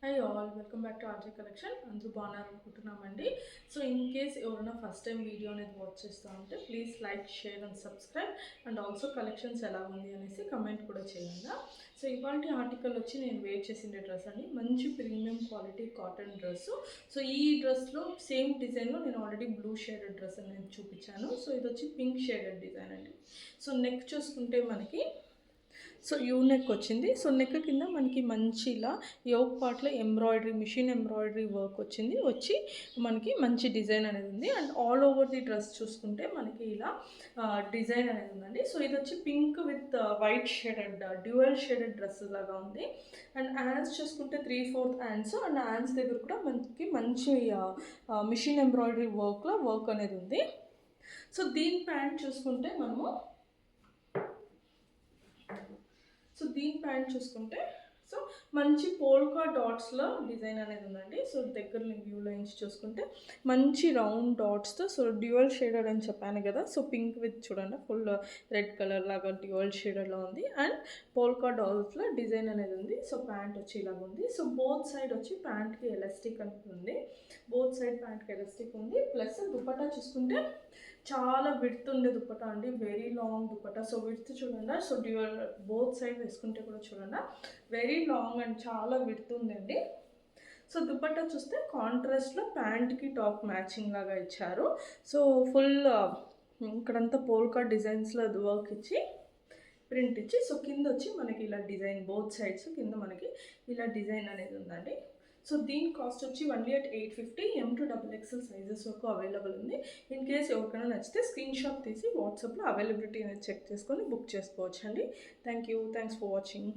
High all welcome back to RJ collection. అందరూ బాగున్నారనుకుంటున్నామండి. So in case ఎవరైనా first time video అనేది watch చేస్తూ ఉంటే please like, share and subscribe and also collections ఎలా ఉంది అనేసి కమెంట్ కూడా చేయండి. సో ఇవాళ ఆర్టికల్ వచ్చి నేను వేర్ చేసిన డ్రెస్ అండి, మంచి premium quality cotton dress. So ఈ డ్రెస్లో సేమ్ డిజైన్లో నేను ఆల్రెడీ బ్లూ షేడెడ్ డ్రెస్ అనేది చూపించాను. సో ఇది వచ్చి పింక్ షేడెడ్ డిజైన్ అండి. సో నెక్ చూసుకుంటే మనకి యూ నెక్ వచ్చింది. సో నెక్ కింద మనకి మంచి ఇలా యోక్ పార్ట్లో ఎంబ్రాయిడరీ, మిషన్ ఎంబ్రాయిడరీ వర్క్ వచ్చి మనకి మంచి డిజైన్ అనేది ఉంది. And all over the dress చూసుకుంటే మనకి ఇలా డిజైన్ అనేది ఉందండి. సో ఇది వచ్చి pink with white shaded dual shaded dress లాగా ఉంది. అండ్ హ్యాండ్స్ చూసుకుంటే 3/4 హ్యాండ్స్, అండ్ హ్యాండ్స్ దగ్గర కూడా మనకి మంచి మిషన్ ఎంబ్రాయిడరీ వర్క్ అనేది ఉంది. సో దీని ప్యాంట్ చూసుకుంటే మనము దీని ప్యాంట్ చూసుకుంటే మంచి పోల్కా డాట్స్లో డిజైన్ అనేది ఉందండి. సో దగ్గర వ్యూలో నుంచి చూసుకుంటే మంచి రౌండ్ డాట్స్తో డ్యూయల్ షేడెడ్ అని చెప్పాను కదా. సో పింక్ విత్ చూడండి ఫుల్ రెడ్ కలర్ లాగా డ్యూయల్ షేడెడ్లో ఉంది. అండ్ పోల్కా డాట్స్లో డిజైన్ అనేది ఉంది. సో ప్యాంట్ వచ్చి ఇలాగ ఉంది. సో బోత్ సైడ్ వచ్చి ప్యాంట్కి ఎలాస్టిక్ అనేది ఉంది. బోత్ సైడ్ ప్యాంట్కి ఎలాస్టిక్ ఉంది. ప్లస్ దుపట్టా చూసుకుంటే చాలా విడ్త్ ఉండే దుపట్టా అండి, very long dupatta. So width చూడండి. సో డ్యూయల్ బోత్ సైడ్ వేసుకుంటే కూడా చూడండి వెరీ లాంగ్ అండ్ చాలా విడ్త్ ఉందండి. సో దుపట్టా చూస్తే కాంట్రాస్ట్లో ప్యాంట్కి టాప్ మ్యాచింగ్ లాగా ఇచ్చారు. సో ఫుల్ ఇక్కడంతా పోల్కా డిజైన్స్లో వర్క్ ఇచ్చి ప్రింట్ ఇచ్చి సో కింద వచ్చి మనకి ఇలా డిజైన్ బోత్ సైడ్స్ కింద మనకి ఇలా డిజైన్ అనేది ఉందండి. సో దీని కాస్ట్ వచ్చి only at 850. M to XXL sizes వరకు అవైలబుల్ ఉంది. ఇన్ కేస్ ఎవరికైనా నచ్చితే స్క్రీన్ షాట్ తీసి వాట్సాప్లో అవైలబిలిటీ అనేది చెక్ చేసుకొని బుక్ చేసుకోవచ్చు అండి. Thanks for watching.